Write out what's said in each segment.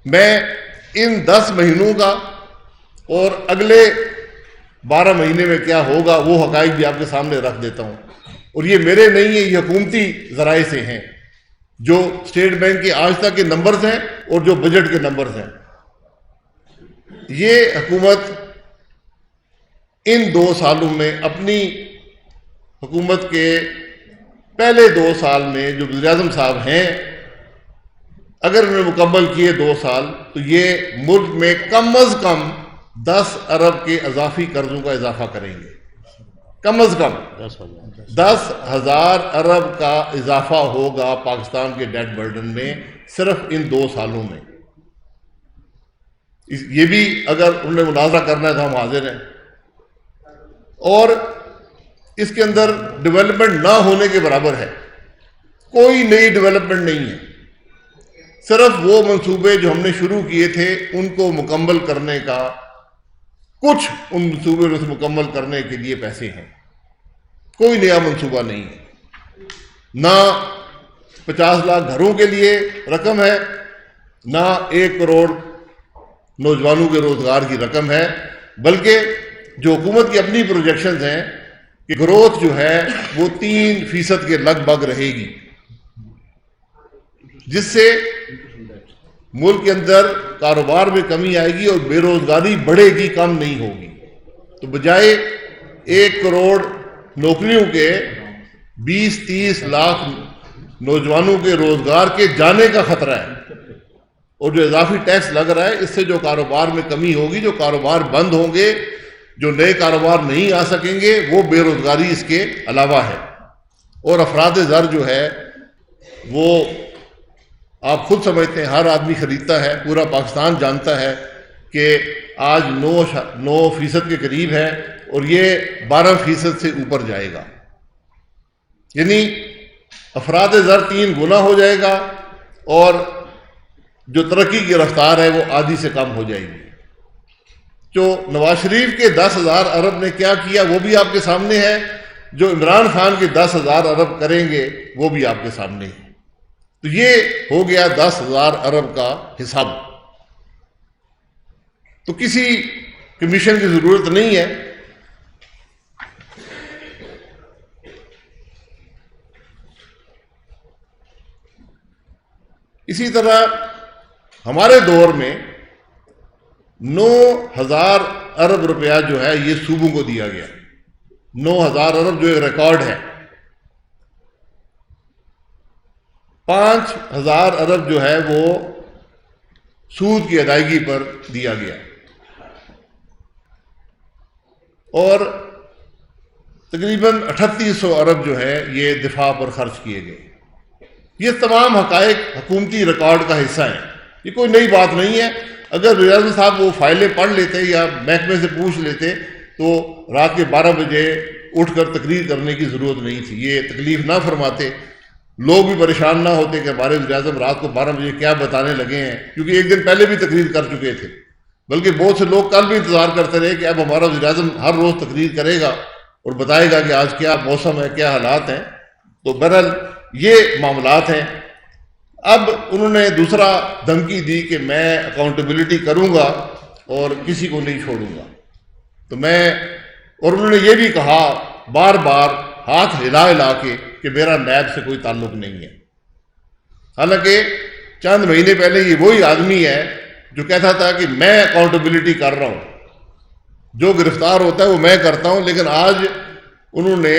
میں ان 10 مہینوں کا اور اگلے 12 مہینے میں کیا ہوگا وہ حقائق بھی آپ کے سامنے رکھ دیتا ہوں، اور یہ میرے نہیں ہیں، یہ حکومتی ذرائع سے ہیں، جو اسٹیٹ بینک کے آج تک کے نمبرز ہیں اور جو بجٹ کے نمبرز ہیں۔ یہ حکومت ان 2 سالوں میں اپنی حکومت کے پہلے 2 سال میں جو وزیر اعظم صاحب ہیں، اگر انہوں نے مکمل کیے 2 سال، تو یہ ملک میں کم از کم 10 ارب کے اضافی قرضوں کا اضافہ کریں گے، کم از کم 10,000 ارب کا اضافہ ہوگا پاکستان کے ڈیٹ برڈن میں صرف ان 2 سالوں میں۔ یہ بھی اگر انہوں نے مناظرہ کرنا ہے تو ہم حاضر ہیں، اور اس کے اندر ڈیولپمنٹ نہ ہونے کے برابر ہے، کوئی نئی ڈیولپمنٹ نہیں ہے، صرف وہ منصوبے جو ہم نے شروع کیے تھے ان کو مکمل کرنے کا، کچھ ان منصوبے کو مکمل کرنے کے لیے پیسے ہیں، کوئی نیا منصوبہ نہیں ہے، نہ 50 لاکھ گھروں کے لیے رقم ہے، نہ 1 کروڑ نوجوانوں کے روزگار کی رقم ہے، بلکہ جو حکومت کی اپنی پروجیکشنز ہیں کہ گروتھ جو ہے وہ 3% کے لگ بھگ رہے گی، جس سے ملک کے اندر کاروبار میں کمی آئے گی اور بے روزگاری بڑھے گی، کم نہیں ہوگی۔ تو بجائے 1 کروڑ نوکریوں کے 20-30 لاکھ نوجوانوں کے روزگار کے جانے کا خطرہ ہے، اور جو اضافی ٹیکس لگ رہا ہے اس سے جو کاروبار میں کمی ہوگی، جو کاروبار بند ہوں گے، جو نئے کاروبار نہیں آ سکیں گے، وہ بے روزگاری اس کے علاوہ ہے۔ اور افراد زر جو ہے وہ آپ خود سمجھتے ہیں، ہر آدمی خریدتا ہے، پورا پاکستان جانتا ہے کہ آج 9% کے قریب ہے، اور یہ 12% سے اوپر جائے گا، یعنی افراد زر 3 گنا ہو جائے گا، اور جو ترقی کی رفتار ہے وہ آدھی سے کم ہو جائے گی۔ جو نواز شریف کے 10,000 ارب نے کیا کیا وہ بھی آپ کے سامنے ہے، جو عمران خان کے 10,000 ارب کریں گے وہ بھی آپ کے سامنے ہے۔ تو یہ ہو گیا 10,000 ارب کا حساب۔ تو کسی کمیشن کی ضرورت نہیں ہے۔ اسی طرح ہمارے دور میں 9,000 ارب روپیہ جو ہے یہ صوبوں کو دیا گیا، 9,000 ارب جو ایک ریکارڈ ہے۔ 5,000 ارب جو ہے وہ سود کی ادائیگی پر دیا گیا، اور تقریباً 3800 ارب جو ہے یہ دفاع پر خرچ کیے گئے۔ یہ تمام حقائق حکومتی ریکارڈ کا حصہ ہیں، یہ کوئی نئی بات نہیں ہے۔ اگر وزیر اعظم صاحب وہ فائلیں پڑھ لیتے یا محکمے سے پوچھ لیتے تو رات کے 12 بجے اٹھ کر تقریر کرنے کی ضرورت نہیں تھی، یہ تکلیف نہ فرماتے، لوگ بھی پریشان نہ ہوتے کہ ہمارے وزیر اعظم رات کو 12 بجے کیا بتانے لگے ہیں، کیونکہ ایک دن پہلے بھی تقریر کر چکے تھے، بلکہ بہت سے لوگ کل بھی انتظار کرتے رہے کہ اب ہمارا وزیر اعظم ہر روز تقریر کرے گا اور بتائے گا کہ آج کیا موسم ہے، کیا حالات ہیں۔ تو بہرحال یہ معاملات ہیں۔ اب انہوں نے دوسرا دھمکی دی کہ میں اکاؤنٹیبلٹی کروں گا اور کسی کو نہیں چھوڑوں گا، تو اور انہوں نے یہ بھی کہا بار بار ہاتھ ہلا ہلا کے کہ میرا نیب سے کوئی تعلق نہیں ہے، حالانکہ چند مہینے پہلے یہ وہی آدمی ہے جو کہتا تھا کہ میں اکاؤنٹیبلٹی کر رہا ہوں، جو گرفتار ہوتا ہے وہ میں کرتا ہوں، لیکن آج انہوں نے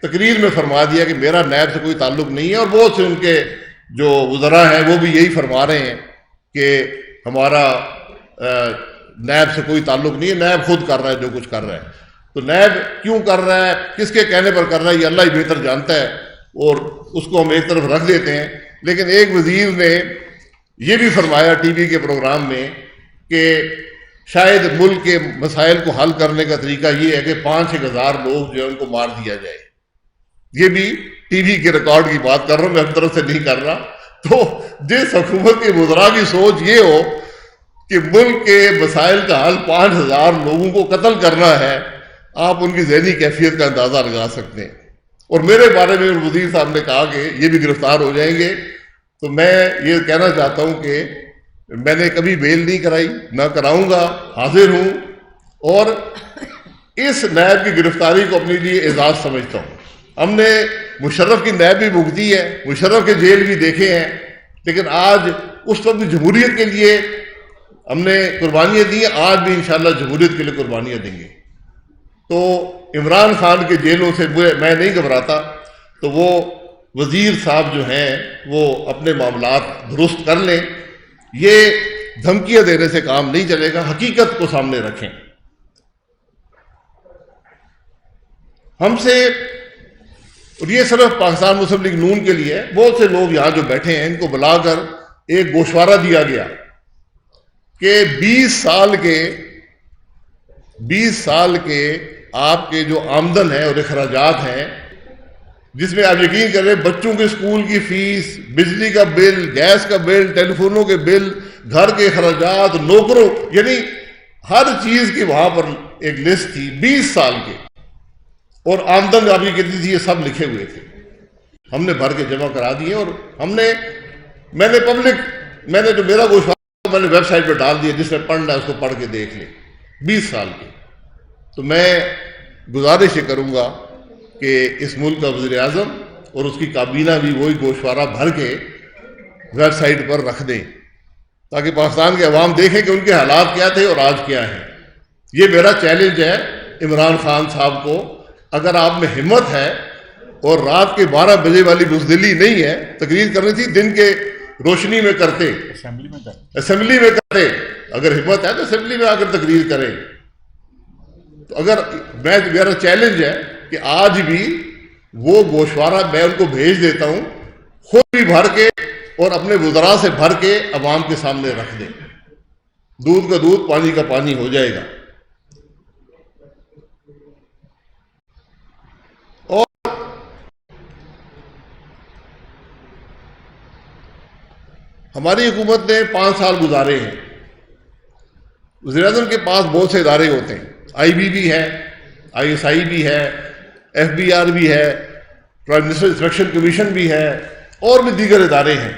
تقریر میں فرما دیا کہ میرا نیب سے کوئی تعلق نہیں ہے، اور بہت سے ان کے جو وزراء ہیں وہ بھی یہی فرما رہے ہیں کہ ہمارا نیب سے کوئی تعلق نہیں ہے، نیب خود کر رہا ہے جو کچھ کر رہا ہے۔ تو نیب کیوں کر رہا ہے، کس کے کہنے پر کر رہا ہے، یہ اللہ ہی بہتر جانتا ہے، اور اس کو ہم ایک طرف رکھ دیتے ہیں۔ لیکن ایک وزیر نے یہ بھی فرمایا ٹی وی کے پروگرام میں کہ شاید ملک کے مسائل کو حل کرنے کا طریقہ یہ ہے کہ 5-6 ہزار لوگ جو ہے ان کو مار دیا جائے۔ یہ بھی ٹی وی کے ریکارڈ کی بات کر رہا ہوں، میں اپنی طرف سے نہیں کر رہا۔ تو جس حکومت کے وزراء کی سوچ یہ ہو کہ ملک کے مسائل کا حل 5,000 لوگوں کو قتل کرنا ہے، آپ ان کی ذہنی کیفیت کا اندازہ لگا سکتے ہیں۔ اور میرے بارے میں وزیر صاحب نے کہا کہ یہ بھی گرفتار ہو جائیں گے، تو میں یہ کہنا چاہتا ہوں کہ میں نے کبھی بیل نہیں کرائی، نہ کراؤں گا، حاضر ہوں، اور اس نیب کی گرفتاری کو اپنے لیے اعزاز سمجھتا ہوں۔ ہم نے مشرف کی نیب بھی بھگتی ہے، مشرف کے جیل بھی دیکھے ہیں، لیکن آج اس وقت جمہوریت کے لیے ہم نے قربانیاں دی ہیں، آج بھی انشاءاللہ جمہوریت کے لیے قربانیاں دیں گے۔ تو عمران خان کے جیلوں سے میں نہیں گھبراتا، تو وہ وزیر صاحب جو ہیں وہ اپنے معاملات درست کر لیں، یہ دھمکیاں دینے سے کام نہیں چلے گا، حقیقت کو سامنے رکھیں۔ ہم سے، اور یہ صرف پاکستان مسلم لیگ نون کے لیے ہے، بہت سے لوگ یہاں جو بیٹھے ہیں ان کو بلا کر ایک گوشوارہ دیا گیا کہ 20 سال کے آپ کے جو آمدن ہے اور اخراجات ہیں، جس میں آپ یقین کریں بچوں کے اسکول کی فیس، بجلی کا بل، گیس کا بل، ٹیلی فونوں کے بل، گھر کے اخراجات، نوکروں، یعنی ہر چیز کی وہاں پر ایک لسٹ تھی 20 سال کے، اور آمدن آپ کی کتنی تھی یہ سب لکھے ہوئے تھے۔ ہم نے بھر کے جمع کرا دیے، اور میں نے جو میرا گوشوارہ میں نے ویب سائٹ پہ ڈال دیا، جس نے پڑھنا ہے اس کو پڑھ کے دیکھ لے، 20 سال کے۔ تو میں گزارش یہ کروں گا کہ اس ملک کا وزیر اعظم اور اس کی کابینہ بھی وہی گوشوارہ بھر کے ویب سائٹ پر رکھ دیں، تاکہ پاکستان کے عوام دیکھیں کہ ان کے حالات کیا تھے اور آج کیا ہیں۔ یہ میرا چیلنج ہے عمران خان صاحب کو، اگر آپ میں ہمت ہے اور رات کے 12 بجے والی بزدلی نہیں ہے، تقریر کرنی تھی دن کے روشنی میں کرتے، اسمبلی میں کرتے، اگر ہمت ہے تو اسمبلی میں آ کر تقریر کریں۔ تو اگر میرا چیلنج ہے کہ آج بھی وہ گوشوارہ میں ان کو بھیج دیتا ہوں، خود بھی بھر کے اور اپنے وزراء سے بھر کے عوام کے سامنے رکھ دیں، دودھ کا دودھ پانی کا پانی ہو جائے گا۔ اور ہماری حکومت نے 5 سال گزارے ہیں، وزیر اعظم کے پاس بہت سے ادارے ہوتے ہیں، آئی بی بھی ہے، آئی ایس آئی بھی ہے، ایف بی آر بھی ہے، پرائم منسٹر انسپیکشن کمیشن بھی ہے، اور بھی دیگر ادارے ہیں۔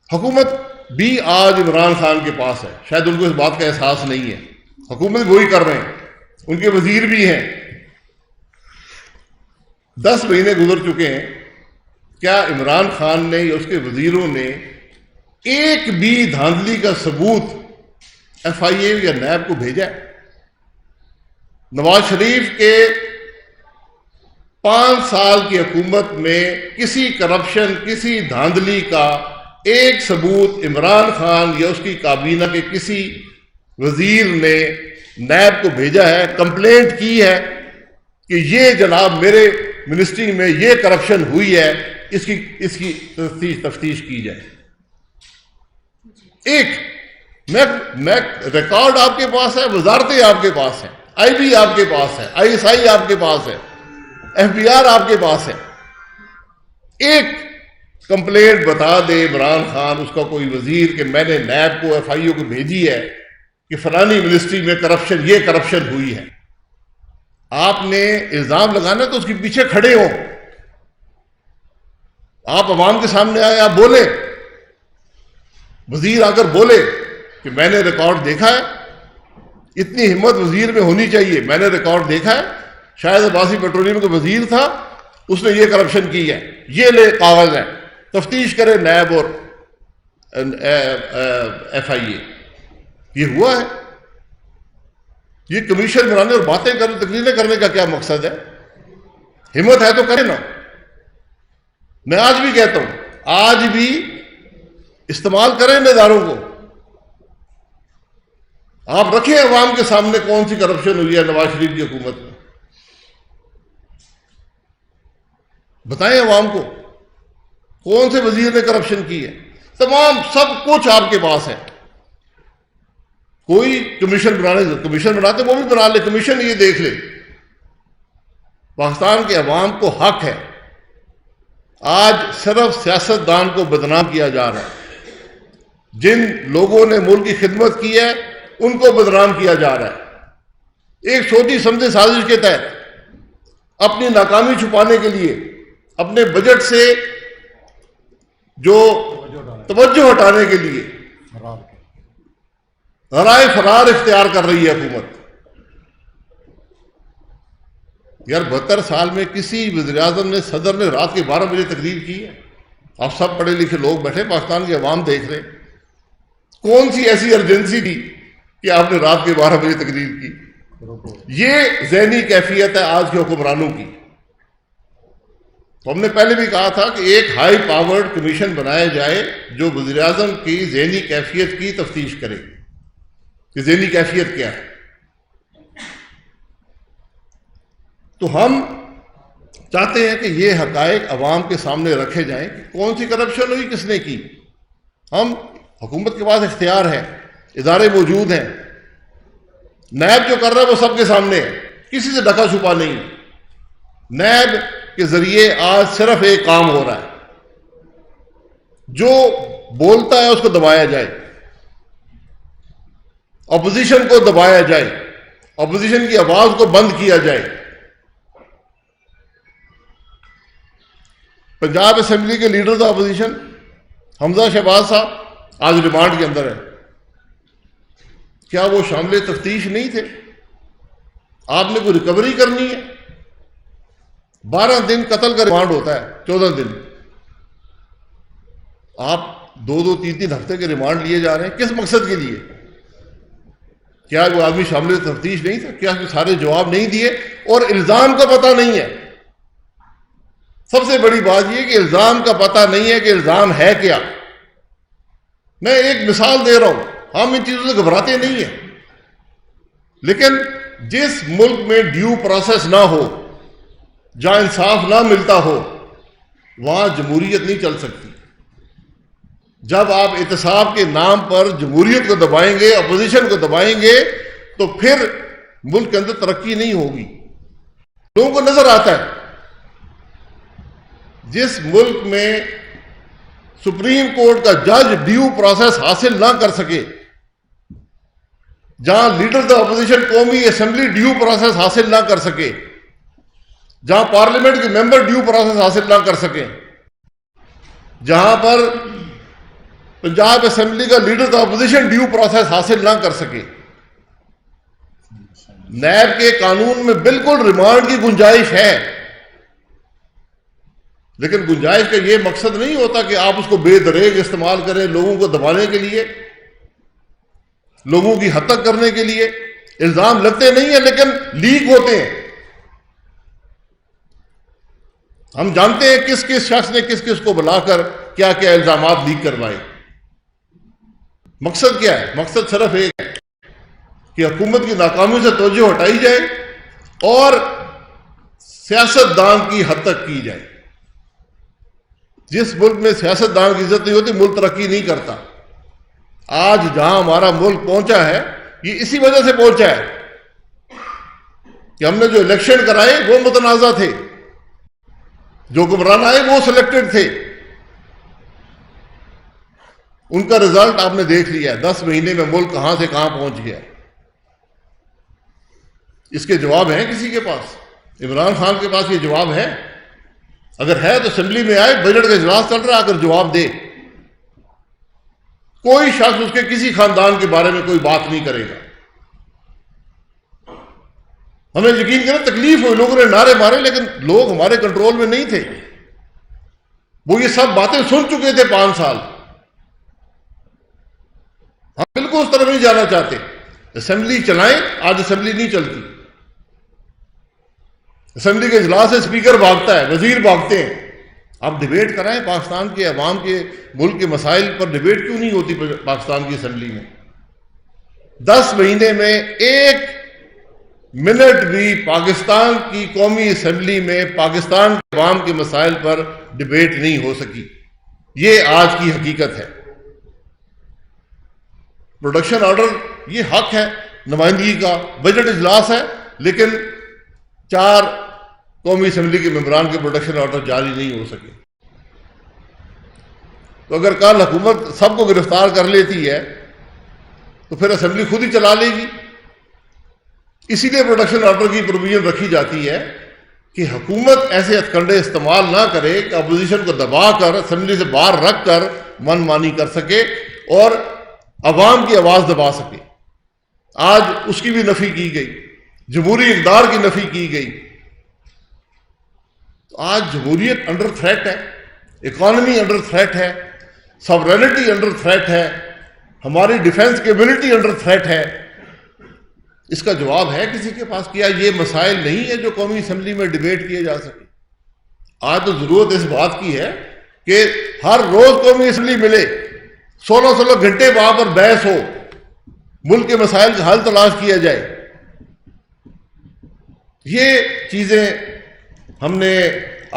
حکومت بھی آج عمران خان کے پاس ہے، شاید ان کو اس بات کا احساس نہیں ہے، حکومت وہی کر رہے ہیں، ان کے وزیر بھی ہیں۔ 10 مہینے گزر چکے ہیں، کیا عمران خان نے یا اس کے وزیروں نے ایک بھی دھاندلی کا ثبوت ایف آئی اے یا نیب کو بھیجا ہے؟ نواز شریف کے 5 سال کی حکومت میں کسی کرپشن، کسی دھاندلی کا ایک ثبوت عمران خان یا اس کی کابینہ کے کسی وزیر نے نیب کو بھیجا ہے، کمپلینٹ کی ہے کہ یہ جناب میرے منسٹری میں یہ کرپشن ہوئی ہے، اس کی تفتیش کی جائے؟ ایک میں ریکارڈ آپ کے پاس ہے، وزارتیں آپ کے پاس ہیں، آئی بی آپ کے پاس ہے، آئی ایس آئی آپ کے پاس ہے، ایف بی آر آپ کے پاس ہے، ایک کمپلینٹ بتا دے عمران خان، اس کا کوئی وزیر، کہ میں نے نیب کو، ایف آئی او کو بھیجی ہے کہ فلانی منسٹری میں کرپشن، یہ کرپشن ہوئی ہے۔ آپ نے الزام لگانا تو اس کے پیچھے کھڑے ہوں، آپ عوام کے سامنے آئے، آپ بولیں، وزیر آ کر بولے کہ میں نے ریکارڈ دیکھا ہے۔ اتنی ہمت وزیر میں ہونی چاہیے، میں نے ریکارڈ دیکھا ہے، شاید عباسی پیٹرولیم کا وزیر تھا، اس نے یہ کرپشن کی ہے، یہ لے کاغذ ہے، تفتیش کرے نیب اور ایف آئی اے۔ یہ ہوا ہے؟ یہ کمیشن بنانے اور باتیں کرنے، تقریریں کرنے کا کیا مقصد ہے؟ ہمت ہے تو کریں نا۔ میں آج بھی کہتا ہوں، آج بھی استعمال کریں ان اداروں کو، آپ رکھیں عوام کے سامنے کون سی کرپشن ہوئی ہے نواز شریف کی حکومت میں، بتائیں عوام کو کون سے وزیر نے کرپشن کی ہے۔ تمام سب کچھ آپ کے پاس ہے۔ کوئی کمیشن بناتے وہ بھی بنا لے، کمیشن یہ دیکھ لے۔ پاکستان کے عوام کو حق ہے، آج صرف سیاستدان کو بدنام کیا جا رہا ہے، جن لوگوں نے ملک کی خدمت کی ہے ان کو بدنام کیا جا رہا ہے، ایک سوچی سمجھی سازش کے تحت اپنی ناکامی چھپانے کے لیے اپنے بجٹ سے جو توجہ ہٹانے کے لیے ذرائع فرار اختیار کر رہی ہے حکومت. یار 72 سال میں کسی وزیر اعظم نے، صدر نے رات کے 12 بجے تقریر کی ہے؟ آپ سب پڑھے لکھے لوگ بیٹھے، پاکستان کی عوام دیکھ رہے، کون سی ایسی ایمرجنسی تھی کہ آپ نے رات کے 12 بجے تقریر کی؟ یہ ذہنی کیفیت ہے آج کے حکمرانوں کی. تو ہم نے پہلے بھی کہا تھا کہ ایک ہائی پاورڈ کمیشن بنایا جائے جو وزیر اعظم کی ذہنی کیفیت کی تفتیش کرے کہ ذہنی کیفیت کیا ہے. تو ہم چاہتے ہیں کہ یہ حقائق عوام کے سامنے رکھے جائیں کہ کون سی کرپشن ہوئی، کس نے کی. ہم حکومت کے پاس اختیار ہے، ادارے موجود ہیں، نیب جو کر رہا ہے وہ سب کے سامنے ہے، کسی سے ڈھکا چھپا نہیں. نیب کے ذریعے آج صرف ایک کام ہو رہا ہے، جو بولتا ہے اس کو دبایا جائے، اپوزیشن کو دبایا جائے، اپوزیشن کی آواز کو بند کیا جائے. پنجاب اسمبلی کے لیڈر آف اپوزیشن حمزہ شہباز صاحب آج ریمانڈ کے اندر ہے. کیا وہ شامل تفتیش نہیں تھے؟ آپ نے کوئی ریکوری کرنی ہے؟ 12 دن قتل کا ریمانڈ ہوتا ہے، 14 دن. آپ 2-2, 3-3 ہفتے کے ریمانڈ لیے جا رہے ہیں، کس مقصد کے لیے؟ کیا وہ آدمی شامل تفتیش نہیں تھا؟ کیا سارے جواب نہیں دیے؟ اور الزام کا پتہ نہیں ہے. سب سے بڑی بات یہ کہ الزام کا پتہ نہیں ہے کہ الزام ہے کیا. میں ایک مثال دے رہا ہوں، ہم ان چیزوں سے گھبراتے نہیں ہیں، لیکن جس ملک میں ڈیو پروسیس نہ ہو، جہاں انصاف نہ ملتا ہو، وہاں جمہوریت نہیں چل سکتی. جب آپ احتساب کے نام پر جمہوریت کو دبائیں گے، اپوزیشن کو دبائیں گے، تو پھر ملک کے اندر ترقی نہیں ہوگی. لوگوں کو نظر آتا ہے جس ملک میں سپریم کورٹ کا جج ڈیو پروسیس حاصل نہ کر سکے، جہاں لیڈر آف اپوزیشن قومی اسمبلی ڈیو پروسیس حاصل نہ کر سکے، جہاں پارلیمنٹ کے ممبر ڈیو پروسیس حاصل نہ کر سکیں، جہاں پر پنجاب اسمبلی کا leader of opposition due process حاصل نہ کر سکے. نیب کے قانون میں بالکل ریمانڈ کی گنجائش ہے، لیکن گنجائش کا یہ مقصد نہیں ہوتا کہ آپ اس کو بے دریغ استعمال کریں لوگوں کو دبانے کے لیے، لوگوں کی حد تک کرنے کے لیے. الزام لگتے نہیں ہیں لیکن لیک ہوتے ہیں. ہم جانتے ہیں کس کس شخص نے کس کس کو بلا کر کیا کیا الزامات لیک کروائے. مقصد کیا ہے؟ مقصد صرف ایک ہے کہ حکومت کی ناکامی سے توجہ ہٹائی جائے اور سیاست دان کی حد تک کی جائے. جس ملک میں سیاست دان کی عزت نہیں ہوتی، ملک ترقی نہیں کرتا. آج جہاں ہمارا ملک پہنچا ہے، یہ اسی وجہ سے پہنچا ہے کہ ہم نے جو الیکشن کرائے وہ متنازع تھے، جو حکمران آئے وہ سلیکٹڈ تھے. ان کا رزلٹ آپ نے دیکھ لیا ہے. 10 مہینے میں ملک کہاں سے کہاں پہنچ گیا. اس کے جواب ہیں کسی کے پاس؟ عمران خان کے پاس یہ جواب ہے؟ اگر ہے تو اسمبلی میں آئے، بجٹ کا اجلاس چل رہا ہے، اگر جواب دے. کوئی شخص اس کے کسی خاندان کے بارے میں کوئی بات نہیں کرے گا. ہمیں یقین کریں تکلیف ہوئی، لوگوں نے نعرے مارے، لیکن لوگ ہمارے کنٹرول میں نہیں تھے. وہ یہ سب باتیں سن چکے تھے 5 سال. ہم بالکل اس طرف نہیں جانا چاہتے. اسمبلی چلائیں، آج اسمبلی نہیں چلتی. اسمبلی کے اجلاس سے اسپیکر بھاگتا ہے، وزیر بھاگتے ہیں. آپ ڈیبیٹ کرائیں، پاکستان کے عوام کے ملک کے مسائل پر ڈیبیٹ کیوں نہیں ہوتی پاکستان کی اسمبلی میں؟ 10 مہینے میں 1 منٹ بھی پاکستان کی قومی اسمبلی میں پاکستان کے عوام کے مسائل پر ڈیبیٹ نہیں ہو سکی. یہ آج کی حقیقت ہے. پروڈکشن آرڈر یہ حق ہے نمائندگی کا، بجٹ اجلاس ہے، لیکن 4 قومی اسمبلی کے ممبران کے پروڈکشن آرڈر جاری نہیں ہو سکے. تو اگر کل حکومت سب کو گرفتار کر لیتی ہے تو پھر اسمبلی خود ہی چلا لے گی. اسی لیے پروڈکشن آرڈر کی پروویژن رکھی جاتی ہے کہ حکومت ایسے ہتھ کنڈے استعمال نہ کرے کہ اپوزیشن کو دبا کر اسمبلی سے باہر رکھ کر من مانی کر سکے اور عوام کی آواز دبا سکے. آج اس کی بھی نفی کی گئی، جمہوری اقدار کی نفی کی گئی. تو آج جمہوریت انڈر تھریٹ ہے، اکانومی انڈر تھریٹ ہے، ساورینٹی انڈر تھریٹ ہے، ہماری ڈیفنس کیپبلٹی انڈر تھریٹ ہے. اس کا جواب ہے کسی کے پاس؟ کیا یہ مسائل نہیں ہے جو قومی اسمبلی میں ڈیبیٹ کیے جا سکے؟ آج تو ضرورت اس بات کی ہے کہ ہر روز قومی اسمبلی ملے، 16 گھنٹے وہاں پر بحث ہو، ملک کے مسائل کا حل تلاش کیا جائے. یہ چیزیں ہم نے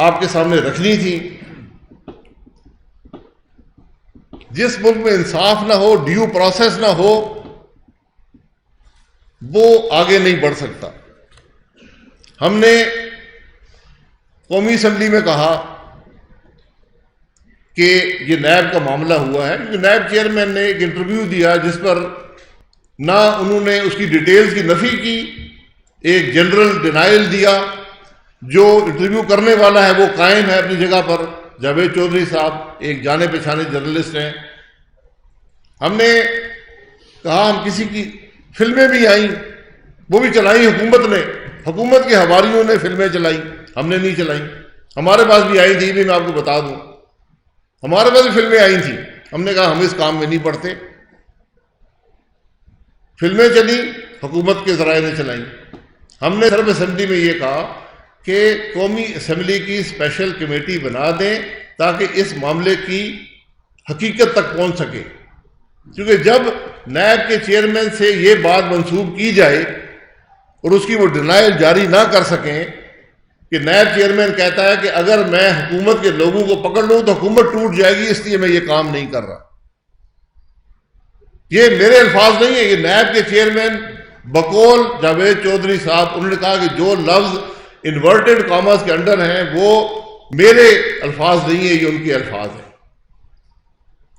آپ کے سامنے رکھنی تھی. جس ملک میں انصاف نہ ہو، ڈیو پروسیس نہ ہو، وہ آگے نہیں بڑھ سکتا. ہم نے قومی اسمبلی میں کہا کہ یہ نیب کا معاملہ ہوا ہے، کیونکہ نیب چیئرمین نے ایک انٹرویو دیا جس پر نہ انہوں نے اس کی ڈیٹیلز کی نفی کی، ایک جنرل ڈینائل دیا. جو انٹرویو کرنے والا ہے وہ قائم ہے اپنی جگہ پر، جاوید چودھری صاحب ایک جانے پہچانے جرنلسٹ ہیں. ہم نے کہا ہم کسی کی فلمیں بھی آئیں، وہ بھی چلائی حکومت نے، حکومت کے حواریوں نے فلمیں چلائی، ہم نے نہیں چلائی. ہمارے پاس بھی آئی تھی، بھی میں آپ کو بتا دوں، ہمارے پاس بھی فلمیں آئی تھیں. ہم نے کہا ہم اس کام میں نہیں پڑتے. فلمیں چلی، حکومت کے ذرائع نے چلائیں. ہم نے سرب اسمبلی میں یہ کہا کہ قومی اسمبلی کی اسپیشل کمیٹی بنا دیں تاکہ اس معاملے کی حقیقت تک پہنچ سکے. کیونکہ جب نیب کے چیئرمین سے یہ بات منسوب کی جائے اور اس کی وہ ڈینائل جاری نہ کر سکیں کہ نیب چیئرمین کہتا ہے کہ اگر میں حکومت کے لوگوں کو پکڑ لوں تو حکومت ٹوٹ جائے گی، اس لیے میں یہ کام نہیں کر رہا. یہ میرے الفاظ نہیں ہیں، یہ نیب کے چیئرمین بقول جاوید چودھری صاحب، انہوں نے کہا کہ جو لفظ انورٹڈ کاماز کے انڈر ہیں وہ میرے الفاظ نہیں ہیں، یہ ان کے الفاظ ہیں.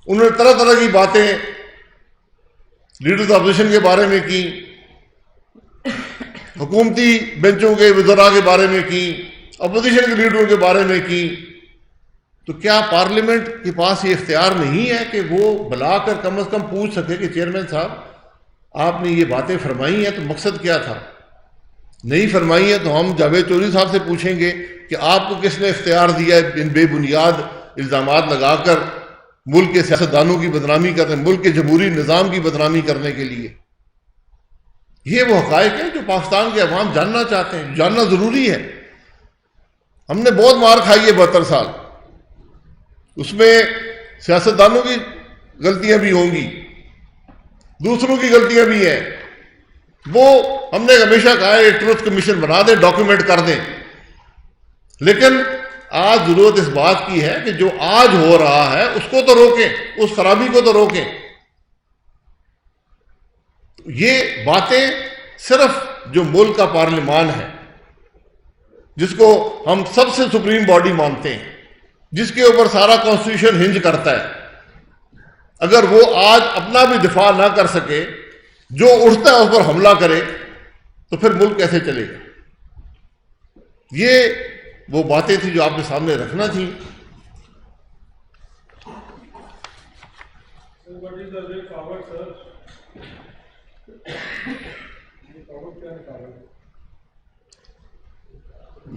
انہوں نے طرح طرح کی باتیں لیڈرز اپوزیشن کے بارے میں کی، حکومتی بینچوں کے وزراء کے بارے میں کی، اپوزیشن کے لیڈروں کے بارے میں کی. تو کیا پارلیمنٹ کے پاس یہ اختیار نہیں ہے کہ وہ بلا کر کم از کم پوچھ سکے کہ چیئرمین صاحب آپ نے یہ باتیں فرمائی ہیں تو مقصد کیا تھا؟ نہیں فرمائی ہیں تو ہم جاوید چودھری صاحب سے پوچھیں گے کہ آپ کو کس نے اختیار دیا ہے ان بے بنیاد الزامات لگا کر ملک کے سیاستدانوں کی بدنامی کرنے، ملک کے جمہوری نظام کی بدنامی کرنے کے لیے. یہ وہ حقائق ہیں جو پاکستان کے عوام جاننا چاہتے ہیں، جاننا ضروری ہے. ہم نے بہت مار کھائی ہے 72 سال، اس میں سیاستدانوں کی غلطیاں بھی ہوں گی، دوسروں کی غلطیاں بھی ہیں. وہ ہم نے ہمیشہ کہا ہے ٹروتھ کمیشن بنا دیں، ڈاکیومنٹ کر دیں. لیکن آج ضرورت اس بات کی ہے کہ جو آج ہو رہا ہے اس کو تو روکیں، اس خرابی کو تو روکیں. یہ باتیں صرف جو ملک کا پارلیمان ہے، جس کو ہم سب سے سپریم باڈی مانتے ہیں، جس کے اوپر سارا کانسٹیٹیوشن ہنج کرتا ہے، اگر وہ آج اپنا بھی دفاع نہ کر سکے، جو اٹھتا ہے اس پر حملہ کرے، تو پھر ملک کیسے چلے گا؟ یہ وہ باتیں تھیں جو آپ کے سامنے رکھنا تھی.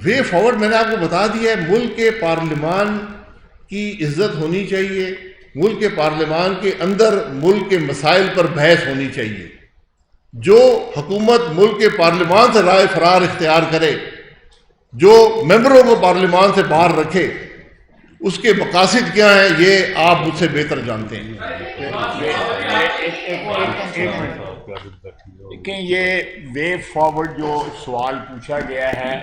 وے فارورڈ میں نے آپ کو بتا دیا ہے. ملک کے پارلیمان کی عزت ہونی چاہیے، ملک کے پارلیمان کے اندر ملک کے مسائل پر بحث ہونی چاہیے. جو حکومت ملک کے پارلیمان سے رائے فرار اختیار کرے، جو ممبروں کو پارلیمان سے باہر رکھے، اس کے مقاصد کیا ہیں یہ آپ مجھ سے بہتر جانتے ہیں. دیکھیں، یہ وے فارورڈ جو سوال پوچھا گیا ہے،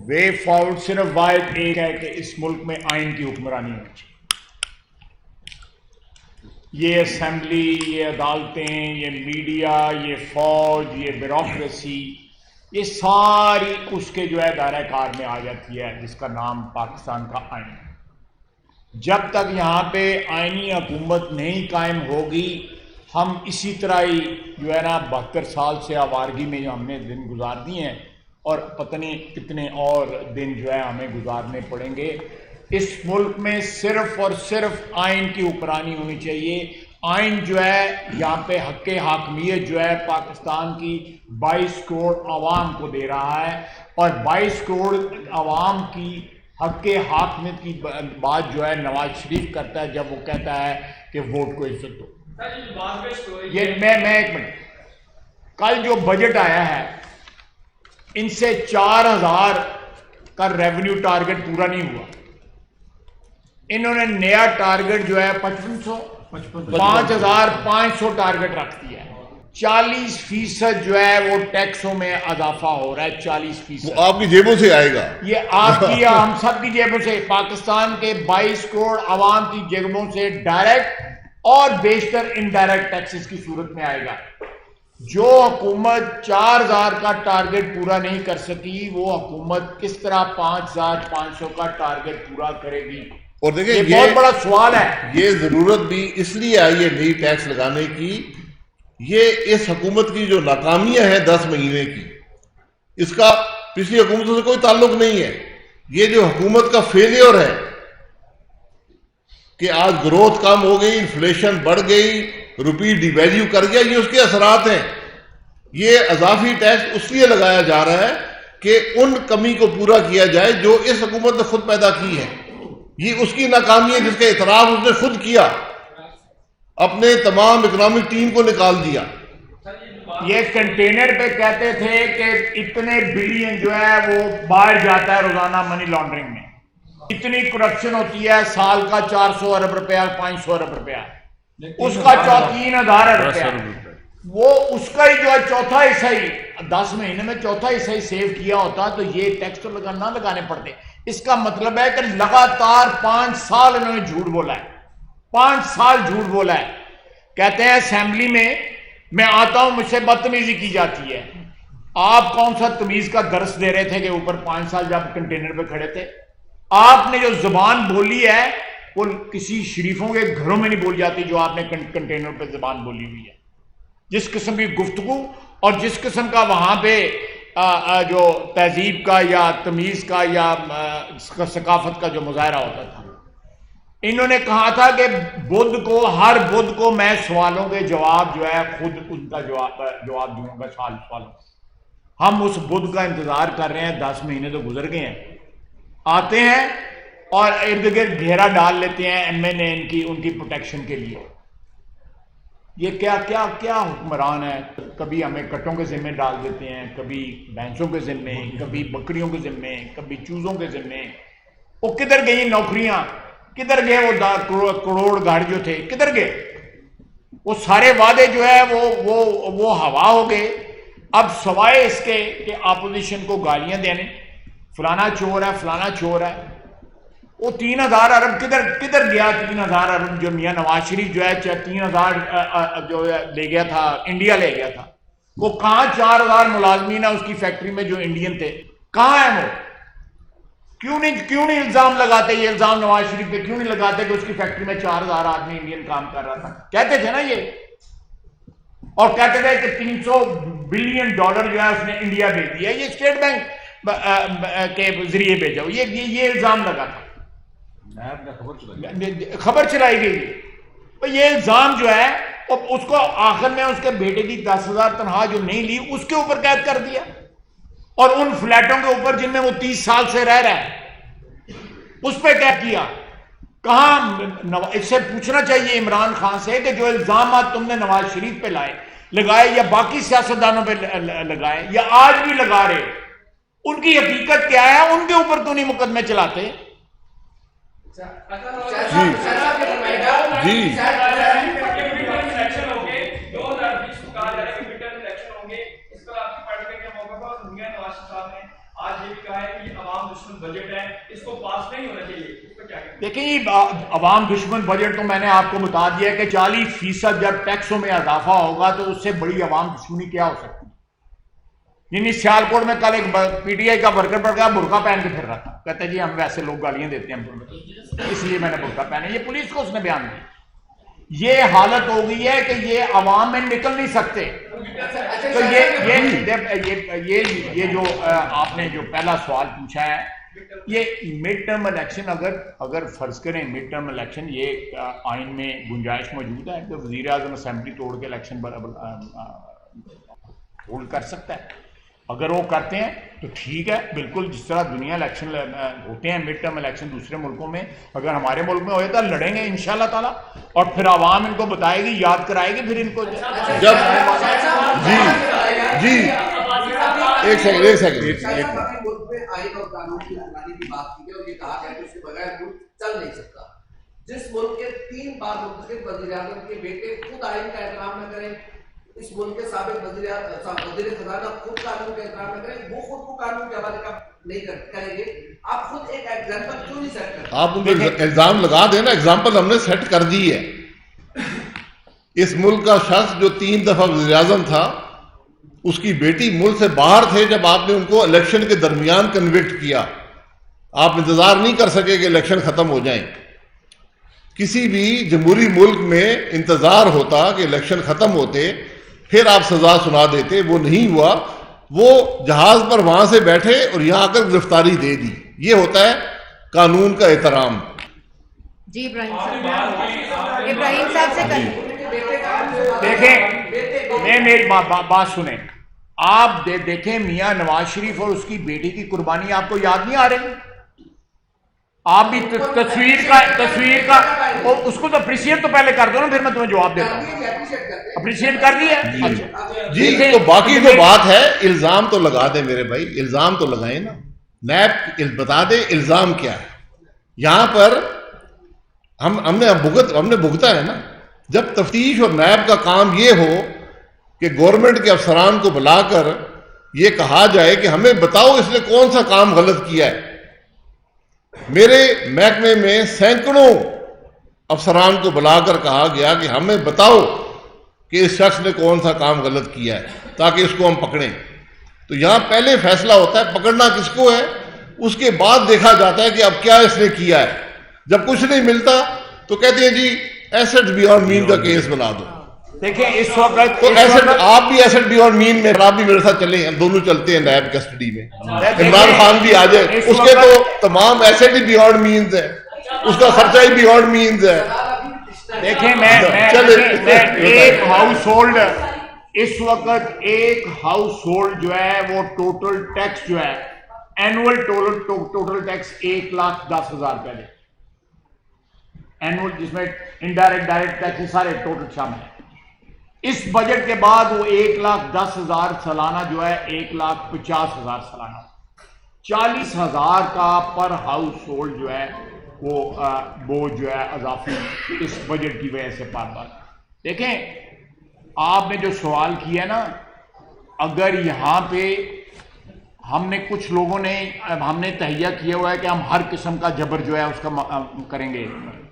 وے فارورڈ صرف واحد ایک ہے کہ اس ملک میں آئین کی حکمرانی ہونی چاہیے. یہ اسمبلی، یہ عدالتیں، یہ میڈیا، یہ فوج، یہ بیوروکریسی، یہ ساری اس کے جو ہے دائرہ کار میں آ جاتی ہے جس کا نام پاکستان کا آئین ہے. جب تک یہاں پہ آئینی حکومت نہیں قائم ہوگی، ہم اسی طرح ہی جو ہے نا 72 سال سے آوارگی میں جو ہم نے دن گزار دیے ہیں، اور پتہ نہیں کتنے اور دن جو ہے ہمیں گزارنے پڑیں گے. اس ملک میں صرف اور صرف آئین کی حکمرانی ہونی چاہیے. آئین جو ہے یہاں پہ حق حاکمیت جو ہے پاکستان کی 22 کروڑ عوام کو دے رہا ہے, اور 22 کروڑ عوام کی حق حاکمیت کی بات جو ہے نواز شریف کرتا ہے جب وہ کہتا ہے کہ ووٹ کو عزت دو. یہ میں ایک منٹ, کل جو بجٹ آیا ہے ان سے 4000 کا ریونیو ٹارگٹ پورا نہیں ہوا. انہوں نے نیا ٹارگٹ جو ہے 5500 ٹارگٹ رکھ دیا ہے. 40% جو ہے وہ ٹیکسوں میں اضافہ ہو رہا ہے. 40% وہ آپ کی جیبوں سے آئے گا. یہ آپ کی ہم سب کی جیبوں سے, پاکستان کے 22 کروڑ عوام کی جیبوں سے ڈائریکٹ اور بیشتر انڈائریکٹ ٹیکسز کی صورت میں آئے گا. جو حکومت 4000 کا ٹارگٹ پورا نہیں کر سکی وہ حکومت کس طرح 5500 کا ٹارگٹ پورا کرے گی؟ اور دیکھیں یہ بہت بڑا سوال ہے. یہ ضرورت بھی اس لیے آئی ہے نئی ٹیکس لگانے کی. یہ اس حکومت کی جو ناکامیاں ہیں 10 مہینے کی, اس کا پچھلی حکومتوں سے کوئی تعلق نہیں ہے. یہ جو حکومت کا فیلیور ہے کہ آج گروتھ کم ہو گئی, انفلیشن بڑھ گئی, روپی ڈی ویلیو کر گیا, یہ اس کے اثرات ہیں. یہ اضافی ٹیکس اس لیے لگایا جا رہا ہے کہ ان کمی کو پورا کیا جائے جو اس حکومت نے خود پیدا کی ہے. یہ اس کی ناکامی ہے جس کا اعتراف اس نے خود کیا, اپنے تمام اکنامک ٹیم کو نکال دیا. یہ کنٹینر پہ کہتے تھے کہ اتنے بلین جو ہے وہ باہر جاتا ہے روزانہ منی لانڈرنگ میں, اتنی کرپشن ہوتی ہے, سال کا 400 ارب روپیہ 500 ارب روپیہ, اس کا 3000 ارب روپیہ, وہ اس کا ہی جو ہے چوتھا حصہ ہی 10 مہینے میں چوتھا حصہ ہی سیو کیا ہوتا تو یہ ٹیکس تو نہ لگانے پڑتے. اس کا مطلب ہے کہ لگاتار 5 سال انہوں نے جھوٹ بولا ہے, 5 سال جھوٹ بولا ہے. کہتے ہیں اسمبلی میں آتا ہوں مجھ سے بدتمیزی کی جاتی ہے. آپ کون سا تمیز کا درس دے رہے تھے کہ اوپر 5 سال جب کنٹینر پہ کھڑے تھے؟ آپ نے جو زبان بولی ہے وہ کسی شریفوں کے گھروں میں نہیں بولی جاتی جو آپ نے کنٹینر پہ زبان بولی ہوئی ہے. جس قسم کی گفتگو اور جس قسم کا وہاں پہ جو تہذیب کا یا تمیز کا یا ثقافت کا جو مظاہرہ ہوتا تھا, انہوں نے کہا تھا کہ ہر بدھ کو میں سوالوں کے جواب جو ہے خود ان کا جواب دوں گا سوالوں. ہم اس بدھ کا انتظار کر رہے ہیں, 10 مہینے تو گزر گئے ہیں. آتے ہیں اور ارد گرد گھیرا ڈال لیتے ہیں ایم این اے ان کی پروٹیکشن کے لیے. یہ کیا حکمران ہے؟ کبھی ہمیں کٹوں کے ذمے ڈال دیتے ہیں, کبھی بھینسوں کے ذمے, کبھی بکریوں کے ذمے, کبھی چوزوں کے ذمے. وہ کدھر گئی نوکریاں؟ کدھر گئے وہ کروڑ گھر جو تھے, کدھر گئے وہ سارے وعدے جو ہے وہ ہوا ہو گئے. اب سوائے اس کے کہ اپوزیشن کو گالیاں دینے, فلانا چور ہے فلانا چور ہے, وہ 3000 ارب کدھر گیا؟ 3000 ارب جو میاں نواز شریف جو ہے 3000 جو لے گیا تھا, انڈیا لے گیا تھا, وہ کہاں 4000 ملازمین ہیں اس کی فیکٹری میں جو انڈین تھے, کہاں ہیں وہ؟ کیوں نہیں الزام لگاتے, یہ الزام نواز شریف پہ کیوں نہیں لگاتے کہ اس کی فیکٹری میں 4000 آدمی انڈین کام کر رہا تھا؟ کہتے تھے نا یہ, اور کہتے تھے کہ $300 بلین جو ہے اس نے انڈیا بھیج دیا, یہ اسٹیٹ بینک کے ذریعے بھیجا, یہ الزام لگا تھا, خبر چلائی گئی. یہ الزام جو ہے اس کو آخر میں اس کے بیٹے کی 10,000 تنخواہ جو نہیں لی اس کے اوپر قید کر دیا, اور ان فلیٹوں کے اوپر جن میں وہ 30 سال سے رہ رہا ہے اس پہ قید کیا. کہاں اس سے پوچھنا چاہیے عمران خان سے کہ جو الزامات تم نے نواز شریف پہ لگائے یا باقی سیاستدانوں پہ لگائے یا آج بھی لگا رہے, ان کی حقیقت کیا ہے؟ ان کے اوپر تو نہیں مقدمے چلاتے. جی دیکھیں یہ عوام دشمن بجٹ تو میں نے آپ کو بتا دیا کہ 40% جب ٹیکسوں میں اضافہ ہوگا تو اس سے بڑی عوام دشمنی کیا ہو سکتی ہے. یعنی سیالکوٹ میں کل ایک پی ٹی آئی کا ورکر پڑ گیا, برقع پہن کے پھر رہا تھا, کہتا ہے جی ہم ویسے لوگ گالیاں دیتے ہیں اس لیے میں نے برقع پہنا. یہ پولیس کو اس نے بیان دیا. یہ حالت ہو گئی ہے کہ یہ عوام میں نکل نہیں سکتے. تو یہ جو آپ نے جو پہلا سوال پوچھا ہے یہ مڈ ٹرم الیکشن اگر فرض کریں مڈ ٹرم الیکشن یہ آئین میں گنجائش موجود ہے تو وزیر اعظم اسمبلی توڑ کے الیکشن ہولڈ کر سکتا ہے. اگر وہ کرتے ہیں تو ٹھیک ہے, بالکل جس طرح دنیا الیکشن ہوتے ہیں مڈ ٹرم الیکشن دوسرے ملکوں میں, اگر ہمارے ملک میں ہوئے تو لڑیں گے انشاءاللہ تعالی, اور پھر عوام ان کو بتائے گی, یاد کرائے گی, پھر ان کو جی ایک سیکنڈ آئین اور قانون کی حکمرانی کی بات کی گئی اور یہ کہا گیا کہ اس کے بغیر ملک چل نہیں سکتا. جس ملک کے 3 بار منتخب وزیر اعظم کے بیٹے خود آئین کا احترام نہ کریں, اس ملک کے سابق وزیر خزانہ خود قانون کا احترام نہ کریں, وہ خود کو قانون کے حوالے نہیں کریں گے, آپ خود ایک ایگزامپل کیوں نہیں سیٹ کرتے؟ آپ ان کو الزام لگا دینا, ایگزامپل ہم نے سیٹ کر دی ہے. اس ملک کا شخص جو 3 دفعہ وزیر اعظم تھا, اس کی بیٹی ملک سے باہر تھے جب آپ نے ان کو الیکشن کے درمیان کنوکٹ کیا. آپ انتظار نہیں کر سکے کہ الیکشن ختم ہو جائیں. کسی بھی جمہوری ملک میں انتظار ہوتا کہ الیکشن ختم ہوتے پھر آپ سزا سنا دیتے, وہ نہیں ہوا. وہ جہاز پر وہاں سے بیٹھے اور یہاں آ کر گرفتاری دے دی. یہ ہوتا ہے قانون کا احترام. جی ابراہیم صاحب سے کریں. دیکھیں میں میری بات سنیں, آپ دیکھیں میاں نواز شریف اور اس کی بیٹی کی قربانی آپ کو یاد نہیں آ رہی؟ آپ بھی تصویر کا اس کو تو اپریشیٹ تو پہلے کر دو نا, پھر میں تمہیں جواب دیتا ہوں. اپریشیٹ کر دیا جی, تو باقی جو بات ہے الزام تو لگا دیں میرے بھائی, الزام تو لگائیں نا. نیب بتا دے الزام کیا ہے. یہاں پر ہم نے بھگتا ہے نا. جب تفتیش اور نیب کا کام یہ ہو کہ گورنمنٹ کے افسران کو بلا کر یہ کہا جائے کہ ہمیں بتاؤ اس نے کون سا کام غلط کیا ہے. میرے محکمے میں سینکڑوں افسران کو بلا کر کہا گیا کہ ہمیں بتاؤ کہ اس شخص نے کون سا کام غلط کیا ہے تاکہ اس کو ہم پکڑیں. تو یہاں پہلے فیصلہ ہوتا ہے پکڑنا کس کو ہے, اس کے بعد دیکھا جاتا ہے کہ اب کیا اس نے کیا ہے. جب کچھ نہیں ملتا تو کہتے ہیں جی ایسٹ بیونڈ مین کا کیس بنا دو. دیکھیں اس وقت آپ بھی ایسٹ بیونڈ مین میں, آپ بھی میرے ساتھ چلیں, ہم دونوں چلتے ہیں نیب کسٹڈی میں. عمران خان بھی آ جائے, اس کے تو تمام ایسٹ ہی بیونڈ مینز ہے, اس کا خرچہ ہی بیونڈ مینز ہے. دیکھیں میں ایک ہاؤس ہولڈ اس وقت ایک ہاؤس ہولڈ جو ہے وہ ٹوٹل ٹیکس جو ہے اینول ٹوٹل ٹیکس 1,10,000 روپے دے اینول, جس میں انڈائریکٹ ڈائریکٹ ٹیکس سارے ٹوٹل شامل ہیں. اس بجٹ کے بعد وہ 1,10,000 سالانہ جو ہے 1,50,000 سالانہ, 40,000 کا پر ہاؤس ہولڈ جو ہے وہ جو ہے اضافی اس بجٹ کی وجہ سے بار. دیکھیں آپ نے جو سوال کیا نا, اگر یہاں پہ ہم نے کچھ لوگوں نے ہم نے تہیہ کیا ہوا ہے کہ ہم ہر قسم کا جبر جو ہے اس کا کریں گے,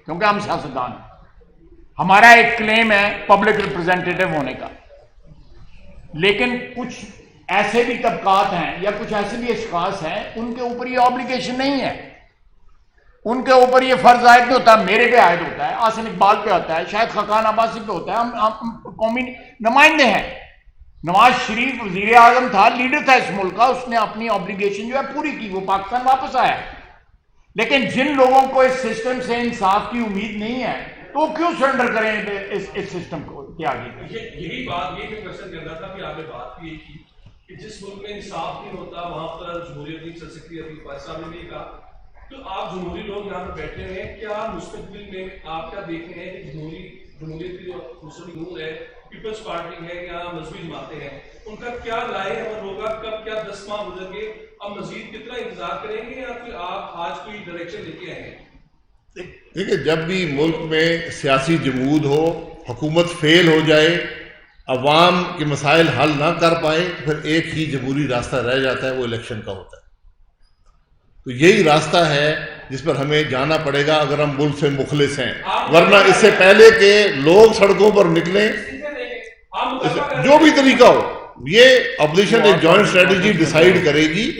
کیونکہ ہم سیاستدان ہیں. ہمارا ایک کلیم ہے پبلک ریپرزینٹیٹو ہونے کا, لیکن کچھ ایسے بھی طبقات ہیں یا کچھ ایسے بھی اشخاص ہیں ان کے اوپر یہ آبلیگیشن نہیں ہے, ان کے اوپر یہ فرض عائد نہیں ہوتا. میرے پہ عائد ہوتا ہے, آسن اقبال پہ ہوتا ہے, شاید خاقان عباسی پہ ہوتا ہے. ہم قومی نمائندے ہیں. نواز شریف وزیر اعظم تھا, لیڈر تھا اس ملک کا, اس نے اپنی آبلیگیشن جو ہے پوری کی, وہ پاکستان واپس آیا. لیکن جن لوگوں کو اس سسٹم سے انصاف کی امید نہیں ہے تو کیوں سرنڈر کریں اس سسٹم کو کے آگے؟ یہی بات یہ کوشچن کرنا تھا کہ آپ نے بات کی کہ جس ملک میں انصاف نہیں ہوتا وہاں پر جمہوریت نہیں چل سکتی. ابھی فائز صاحب نے بھی کہا, تو آپ جمہوری لوگ یہاں پہ بیٹھے ہیں, کیا مستقبل میں آپ کیا دیکھ رہے ہیں کہ جمہوریت کی جو دوسری نور ہے, پیپلز پارٹی ہے یا مذہبی جماعتیں ہیں, ان کا کیا لائے عمل ہوگا, کب کیا 10 ماہ گزر گئے, اب مزید کتنا انتظار کریں گے یا پھر آپ آج کوئی ڈائریکشن لے کے آئیں گے؟ دیکھیں جب بھی ملک میں سیاسی جمود ہو, حکومت فیل ہو جائے, عوام کے مسائل حل نہ کر پائے, پھر ایک ہی جمہوری راستہ رہ جاتا ہے, وہ الیکشن کا ہوتا ہے. تو یہی راستہ ہے جس پر ہمیں جانا پڑے گا اگر ہم ملک سے مخلص ہیں. ورنہ اس سے پہلے کہ لوگ سڑکوں پر نکلیں, جو بھی طریقہ ہو, یہ اپوزیشن ایک جوائنٹ اسٹریٹجی ڈیسائیڈ کرے گی,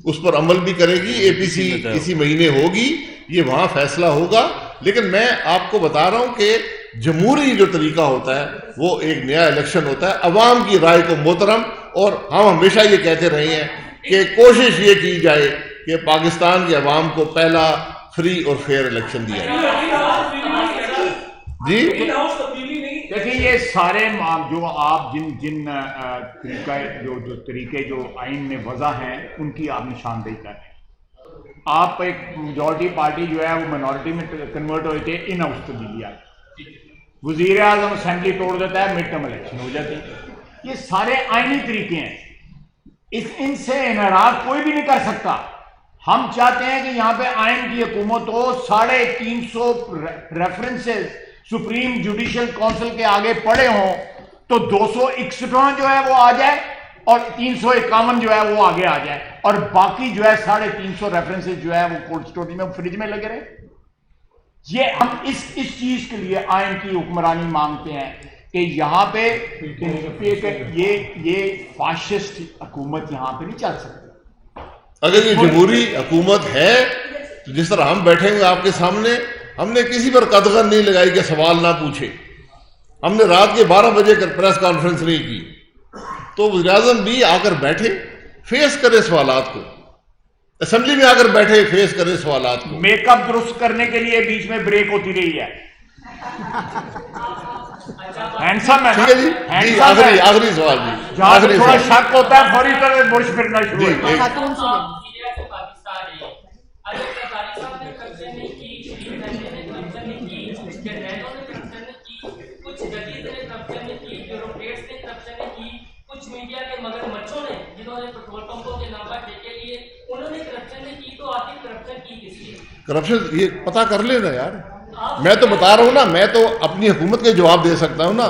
اس پر عمل بھی کرے گی. اے پی سی اسی مہینے ہوگی, یہ وہاں فیصلہ ہوگا. لیکن میں آپ کو بتا رہا ہوں کہ جمہوری جو طریقہ ہوتا ہے وہ ایک نیا الیکشن ہوتا ہے, عوام کی رائے کو محترم, اور ہم ہمیشہ یہ کہتے رہے ہیں کہ کوشش یہ کی جائے کہ پاکستان کے عوام کو پہلا فری اور فیئر الیکشن دیا جائے. جی دیکھیں یہ سارے جو آپ جن طریقے جو آئین میں وضع ہیں ان کی آپ نشاندہی کر رہے ہیں. آپ ایک میجورٹی پارٹی جو ہے وہ منورٹی میں کنورٹ ہوئے تھے، ان ہاؤس تبدیلی آئی، وزیر اعظم اسمبلی توڑ دیتا ہے، مڈ ٹرم الیکشن ہو جاتی ہے. یہ سارے آئینی طریقے ہیں، ان سے انحراف کوئی بھی نہیں کر سکتا. ہم چاہتے ہیں کہ یہاں پہ آئین کی حکومت ہو، 350 ریفرنسز سپریم جوڈیشل کونسل کے آگے پڑے ہوں تو 261 جو ہے وہ آ جائے اور 351 جو ہے وہ آگے آ جائے، اور باقی جو ہے 350 ریفرنسز جو ہے وہ کولڈ اسٹوریج میں فریج میں لگے رہے. یہ ہم اس چیز کے لیے آئین کی حکمرانی مانگتے ہیں کہ یہاں پہ یہ فاشسٹ حکومت یہاں پہ نہیں چل سکتی. اگر یہ جمہوری حکومت ہے تو جس طرح ہم بیٹھے ہوئے آپ کے سامنے، ہم نے کسی پر قدغن نہیں لگائی کہ سوال نہ پوچھے. ہم نے رات کے 12 بجے کر پریس کانفرنس نہیں کی، تو وزیر اعظم بھی آ کر بیٹھے، فیس کرے سوالات کو، اسمبلی میں آ کر بیٹھے فیس کرے سوالات کو. میک اپ درست کرنے کے لیے بیچ میں بریک ہوتی رہی ہے. ہینڈسم ہے ٹھیک ہے جی. جی آخری سوال جی، جہاں سے تھوڑا شک ہوتا ہے فوری طور پہ برش پھرنا شروع ہوتا ہے. خاتون سے کرپشن یہ پتا کر لینا یار. میں تو بتا رہا ہوں نا، میں تو اپنی حکومت کے جواب دے سکتا ہوں نا،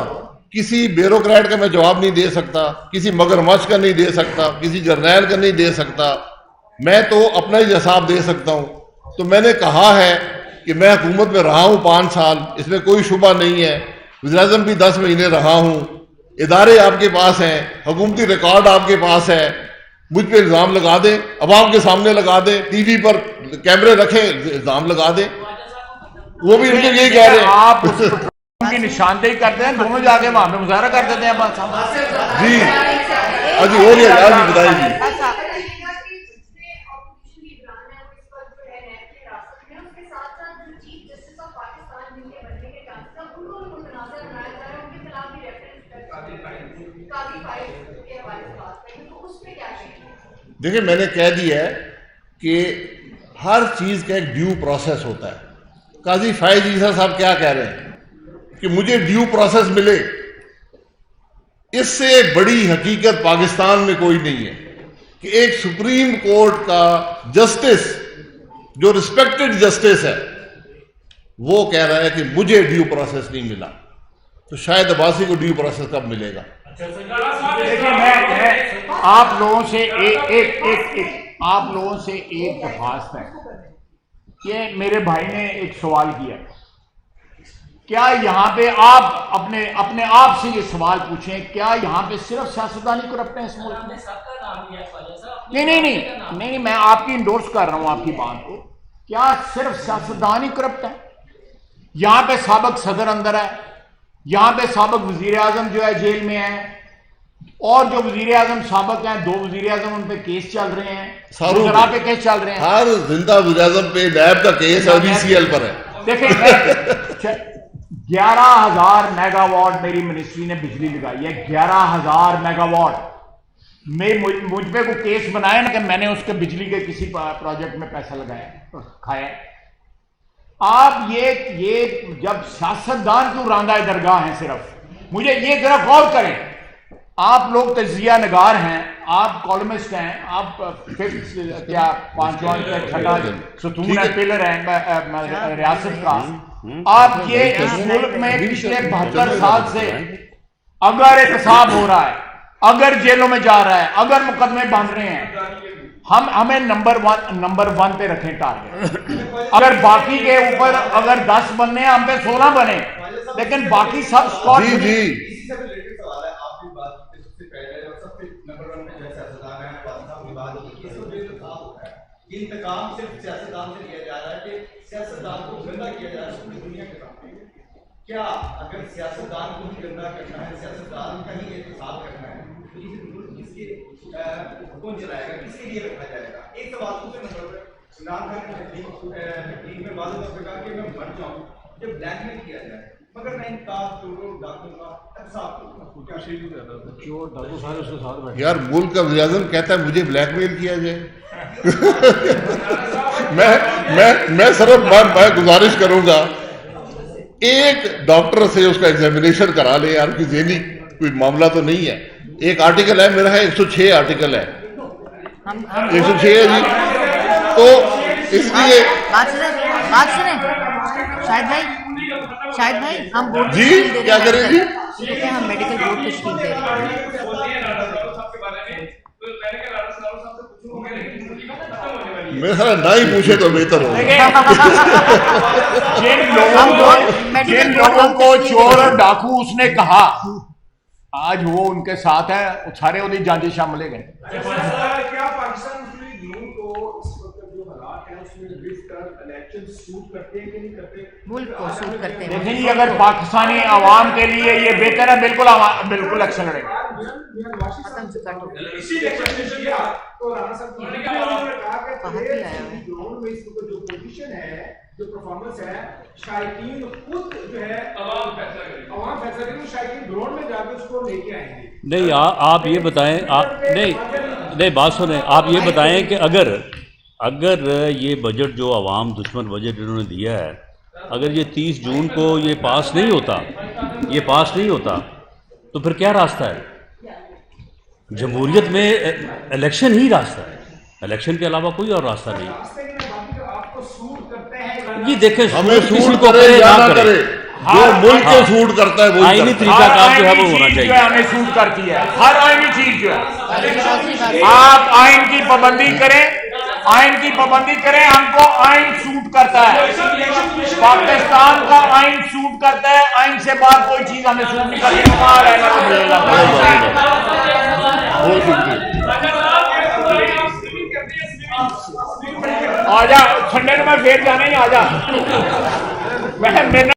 کسی بیوروکریٹ کا میں جواب نہیں دے سکتا، کسی مگرمچھ کا نہیں دے سکتا، کسی جرنیل کا نہیں دے سکتا. میں تو اپنا ہی حساب دے سکتا ہوں. تو میں نے کہا ہے کہ میں حکومت میں رہا ہوں 5 سال، اس میں کوئی شبہ نہیں ہے. وزیر اعظم بھی 10 مہینے رہا ہوں. ادارے آپ کے پاس ہیں، حکومتی ریکارڈ آپ کے پاس ہے. مجھ پہ الزام لگا دیں، عوام کے سامنے لگا دیں، ٹی وی پر کیمرے رکھیں، الزام لگا دیں. وہ بھی ان کو یہی کہہ رہے ہیں. آپ ان کی نشاندہی کرتے ہیں، دونوں جا کے وہاں پہ مظاہرہ کر دیتے ہیں. جی جی ہو گیا جی، بتائیے جی. دیکھیں میں نے کہہ دیا ہے کہ ہر چیز کا ایک ڈیو پروسیس ہوتا ہے. قاضی فائز عیسیٰ صاحب کیا کہہ رہے ہیں کہ مجھے ڈیو پروسیس ملے. اس سے بڑی حقیقت پاکستان میں کوئی نہیں ہے کہ ایک سپریم کورٹ کا جسٹس جو رسپیکٹڈ جسٹس ہے وہ کہہ رہا ہے کہ مجھے ڈیو پروسیس نہیں ملا. تو شاید عباسی کو ڈیو پروسیس کب ملے گا؟ دیکھیں میں آپ لوگوں سے آپ لوگوں سے ایک درخواست ہے کہ میرے بھائی نے ایک سوال کیا، کیا یہاں پہ آپ اپنے آپ سے یہ سوال پوچھیں، کیا یہاں پہ صرف سیاستدانی کرپٹ ہیں اس ملک میں؟ نہیں، میں آپ کی انڈورس کر رہا ہوں آپ کی بات کو. کیا صرف سیاستدانی کرپٹ ہیں؟ یہاں پہ سابق صدر اندر ہے، یہاں پہ سابق وزیر اعظم جو ہے جیل میں ہے، اور جو وزیر اعظم سابق ہیں 2 وزیر اعظم ان پہ کیس چل رہے ہیں، وزراء پہ کیس چل رہے ہیں. ہر زندہ وزیر اعظم پہ نیب کا کیس ابھی سی ایل پر ہے. دیکھیں 11,000 میگا واٹ میری منسٹری نے بجلی لگائی ہے. 11,000 میگا واٹ. مجھ پہ کوئی کیس بنایا نا کہ میں نے اس کے بجلی کے کسی پروجیکٹ میں پیسہ لگایا کھایا. آپ یہ جب سیاستدان کیوں راندہ درگاہ ہیں؟ صرف مجھے یہ ذرا غور کریں. آپ لوگ تجزیہ نگار ہیں، آپ کالمسٹ ہیں، آپ 5واں 6واں ستون ہے، پلر ہے ریاست کا. آپ یہ اس ملک میں پچھلے 72 سال سے اگر احتساب ہو رہا ہے، اگر جیلوں میں جا رہا ہے، اگر مقدمے بن رہے ہیں، ہمیں نمبر 1 پہ رکھیں ٹارگٹ. اگر باقی کے اوپر اگر 10 بننے ہیں، ہم پہ 16 بنے، لیکن باقی سب اسکواڈ. جی انتقام صرف سیاستدان سے لیا جا رہا ہے کہ سیاستدان کو گندا کیا جا رہا ہے پوری دنیا کے سامنے. کیا اگر سیاستدان کو ہی گندا کرنا ہے، سیاستدان کا ہی احتساب کرنا ہے، تو یہ کی کون چلائے گا, کس کے لیے رکھا جائے گا. ایک سوال دوسرے نمبر پہ عمران خان نے ٹیم میں واضح طور پہ کہا کہ میں مر جاؤں جب بلیک میل کیا جائے مگر میں انکار کروں ڈاکوں کا احساس کروں. یار ملک کا وزیر اعظم کہتا ہے مجھے بلیک میل کیا جائے. میں صرف میں گزارش کروں گا ایک ڈاکٹر سے اس کا ایگزامینیشن کرا لے یار, کوئی ذہنی کوئی معاملہ تو نہیں ہے. ایک آرٹیکل ہے میرا, ہے 106 آرٹیکل ہے, 106 ہے جی. تو اس لیے بات سنیں شاہد بھائی ہم بورڈ جی کیا کریں جی, کیونکہ ہم میڈیکل بورڈ تشکیل دے رہے ہیں. میرا خیال نہ ہی پوچھے تو بہتر ہو. جن لوگوں کو چور اور ڈاکو اس نے کہا آج وہ ان کے ساتھ ہیں, سارے انہیں جانچے شامل گئے. کیا پاکستان مسلم لیگ کو اس وقت جو حالات ہیں اس میں لفٹ کر الیکشن سوٹ کرتے ہیں کہ نہیں کرتے؟ ملک کو سوٹ کرتے ہیں. دیکھیں جی, اگر پاکستانی عوام کے لیے یہ بہتر ہے بالکل اکثر لڑے گا. اسی الیکشن کیا تو رانا صاحب نے کہا کہ گراؤنڈ میں اس کو جو پوزیشن ہے, جو پرفارمنس ہے, شائقین خود جو ہے عوام فیصلہ کریں, شائقین گراؤنڈ میں جا کے اس کو لے کے آئیں گے. نہیں آپ یہ بتائیں, نہیں بات سنیں, آپ یہ بتائیں کہ اگر یہ بجٹ جو عوام دشمن بجٹ انہوں نے دیا ہے, اگر یہ 30 جون کو یہ پاس نہیں ہوتا تو پھر کیا راستہ ہے؟ جمہوریت میں الیکشن ہی راستہ ہے, الیکشن کے علاوہ کوئی اور راستہ نہیں. یہ دیکھیں ہمیں سوٹ کرے یا نہ کرے, جو ملک کو سوٹ کرتا ہے وہی آئینی طریقہ کار جو ہے وہ ہونا چاہیے. ہمیں سوٹ کرتی ہے ہر آئینی چیز جو ہے. آپ آئین کی پابندی کریں, ہم کو آئین سوٹ کرتا ہے. پاکستان کا آئین سوٹ کرتا ہے, آئین سے بعد کوئی چیز ہمیں سوٹ نہیں کرتی. آ جا سنڈے کو میں پھر جانا ہی, آ جا.